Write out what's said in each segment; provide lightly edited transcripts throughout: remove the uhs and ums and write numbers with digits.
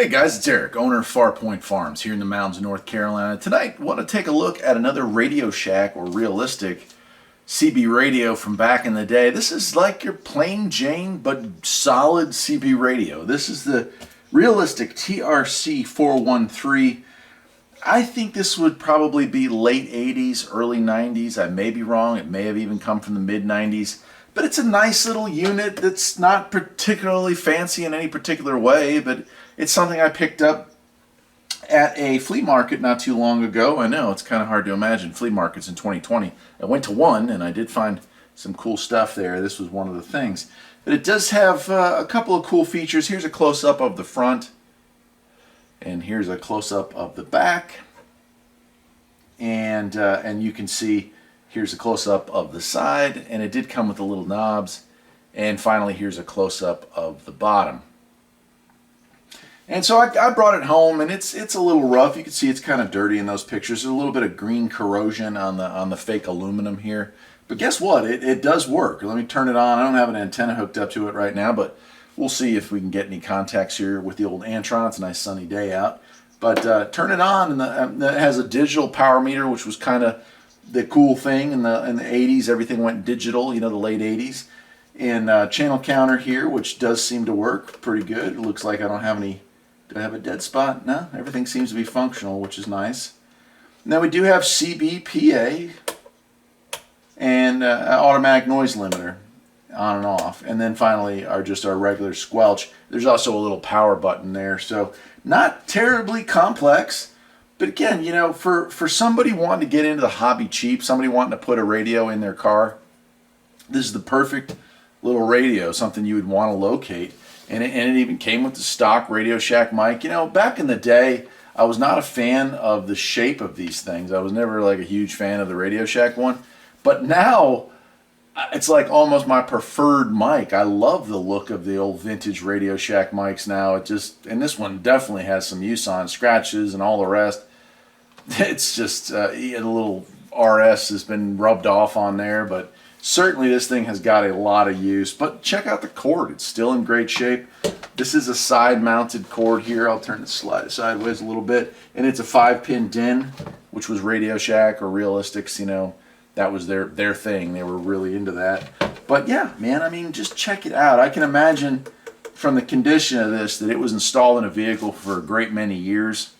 Hey guys, it's Eric, owner of Farpoint Farms here in the mountains of North Carolina. Tonight, I want to take a look at another Radio Shack or realistic CB radio from back in the day. This is like your plain Jane but solid CB radio. This is the realistic TRC-413. I think this would probably be late 80s, early 90s. I may be wrong. It may have even come from the mid 90s. But it's a nice little unit that's not particularly fancy in any particular way, but it's something I picked up at a flea market not too long ago. I know, it's kind of hard to imagine flea markets in 2020. I went to one and I did find some cool stuff there. This was one of the things. But it does have a couple of cool features. Here's a close-up of the front, and here's a close-up of the back. And you can see here's a close-up of the side, and it did come with the little knobs. And finally, here's a close-up of the bottom. And so I brought it home, and it's a little rough. You can see it's kind of dirty in those pictures. There's a little bit of green corrosion on the fake aluminum here. But guess what? It does work. Let me turn it on. I don't have an antenna hooked up to it right now, but we'll see if we can get any contacts here with the old Antron. It's a nice sunny day out. But turn it on, and it has a digital power meter, which was kind of the cool thing in the 80s. Everything went digital, the late 80s. And channel counter here, which does seem to work pretty good. It looks like I don't have any. Do I have a dead spot? No, everything seems to be functional, which is nice. Now we do have CBPA and automatic noise limiter on and off. And then finally just our regular squelch. There's also a little power button there. So not terribly complex. But again, for somebody wanting to get into the hobby cheap, somebody wanting to put a radio in their car, this is the perfect little radio, something you would want to locate. And it even came with the stock Radio Shack mic. Back in the day, I was not a fan of the shape of these things. I was never like a huge fan of the Radio Shack one. But now, it's like almost my preferred mic. I love the look of the old vintage Radio Shack mics now. And this one definitely has some use on scratches and all the rest. It's just a little RS has been rubbed off on there, but certainly this thing has got a lot of use. But check out the cord. It's still in great shape. This is a side-mounted cord here. I'll turn it sideways a little bit. And it's a 5-pin DIN, which was Radio Shack or Realistics. That was their thing. They were really into that. But yeah, man, just check it out. I can imagine from the condition of this that it was installed in a vehicle for a great many years.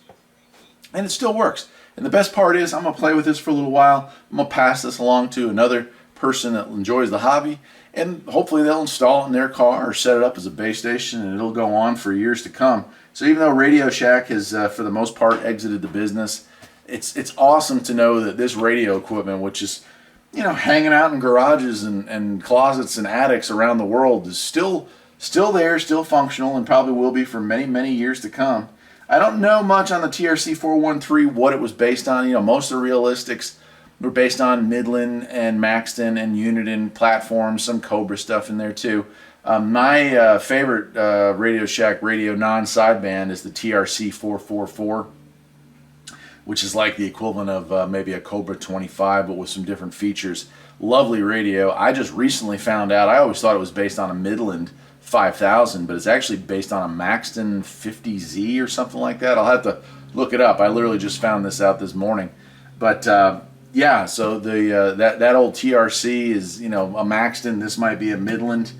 And it still works. And the best part is I'm going to play with this for a little while. I'm going to pass this along to another person that enjoys the hobby, and hopefully they'll install it in their car or set it up as a base station, and it'll go on for years to come. So even though Radio Shack has for the most part exited the business, it's awesome to know that this radio equipment, which is hanging out in garages and closets and attics around the world, is still there, still functional, and probably will be for many years to come. I don't know much on the TRC-413 what it was based on. Most of the realistics were based on Midland and Maxton and Uniden platforms, some Cobra stuff in there too. My favorite Radio Shack radio non-sideband is the TRC-444, which is like the equivalent of maybe a Cobra 25, but with some different features. Lovely radio. I just recently found out, I always thought it was based on a Midland 5000, but it's actually based on a Maxton 50Z or something like that. I'll have to look it up. I literally just found this out this morning. But yeah, so the that old TRC is a Maxton. This might be a Midland.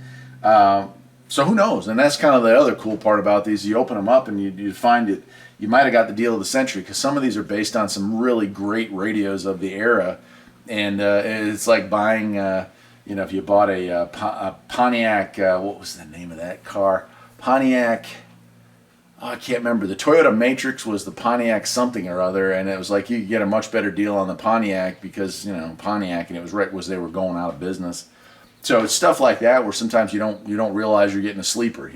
So who knows? And that's kind of the other cool part about these. You open them up and you find it. You might have got the deal of the century, because some of these are based on some really great radios of the era, and it's like buying. If you bought a Pontiac, what was the name of that car? Pontiac. I can't remember. The Toyota Matrix was the Pontiac something or other, and it was like you could get a much better deal on the Pontiac because Pontiac, and it was right was they were going out of business. So it's stuff like that where sometimes you don't realize you're getting a sleeper.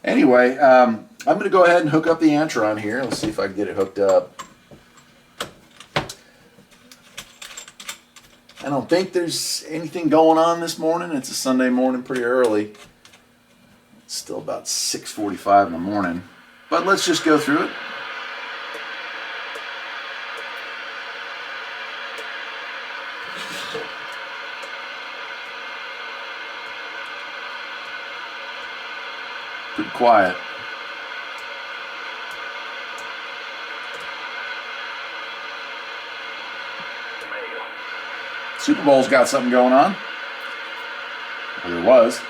Anyway, I'm going to go ahead and hook up the Antron here. Let's see if I can get it hooked up. I don't think there's anything going on this morning. It's a Sunday morning, pretty early. It's still about 6:45 in the morning. But let's just go through it. Pretty quiet. Super Bowl's got something going on. Or there was.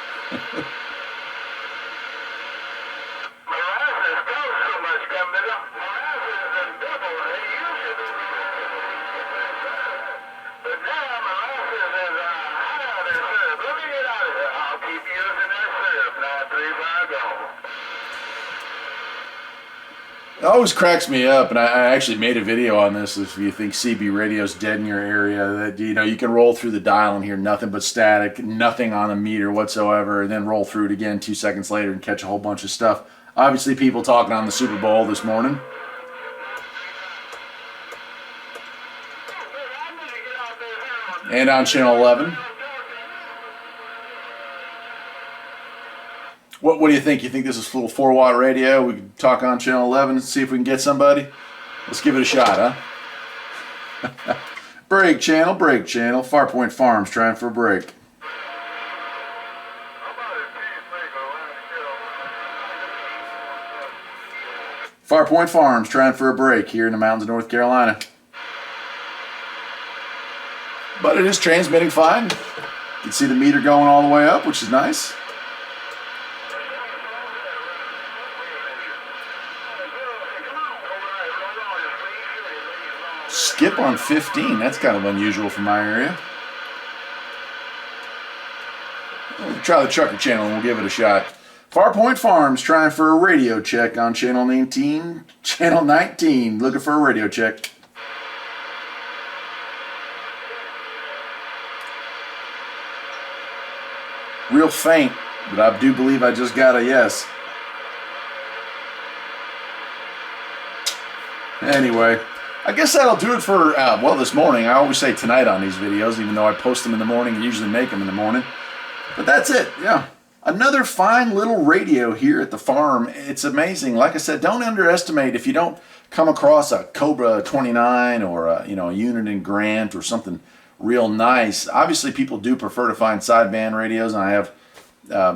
It always cracks me up, and I actually made a video on this. If you think CB radio's dead in your area, that you can roll through the dial and hear nothing but static, nothing on the meter whatsoever, and then roll through it again 2 seconds later and catch a whole bunch of stuff. Obviously, people talking on the Super Bowl this morning. And on channel 11. What do you think? You think this is a little 4-watt radio? We can talk on channel 11 and see if we can get somebody? Let's give it a shot, huh? Break channel. Farpoint Farms trying for a break. Farpoint Farms trying for a break here in the mountains of North Carolina. But it is transmitting fine. You can see the meter going all the way up, which is nice. Skip on 15, that's kind of unusual for my area. We'll try the trucker channel and we'll give it a shot. Farpoint Farms trying for a radio check on channel 19. Channel 19, looking for a radio check. Real faint, but I do believe I just got a yes. Anyway, I guess that'll do it for, well, this morning. I always say tonight on these videos, even though I post them in the morning and usually make them in the morning. But that's it, yeah. Another fine little radio here at the farm. It's amazing. Like I said, don't underestimate if you don't come across a Cobra 29 or a Unit Grant or something real nice. Obviously, people do prefer to find sideband radios, and I have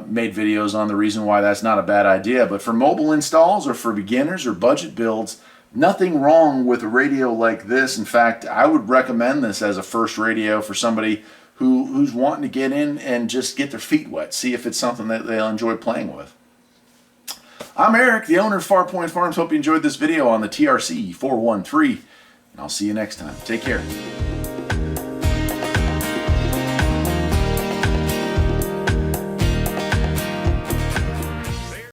made videos on the reason why that's not a bad idea. But for mobile installs or for beginners or budget builds, nothing wrong with a radio like this. In fact, I would recommend this as a first radio for somebody who's wanting to get in and just get their feet wet, see if it's something that they'll enjoy playing with. I'm Eric, the owner of Farpoint Farms. Hope you enjoyed this video on the TRC-413, and I'll see you next time. Take care.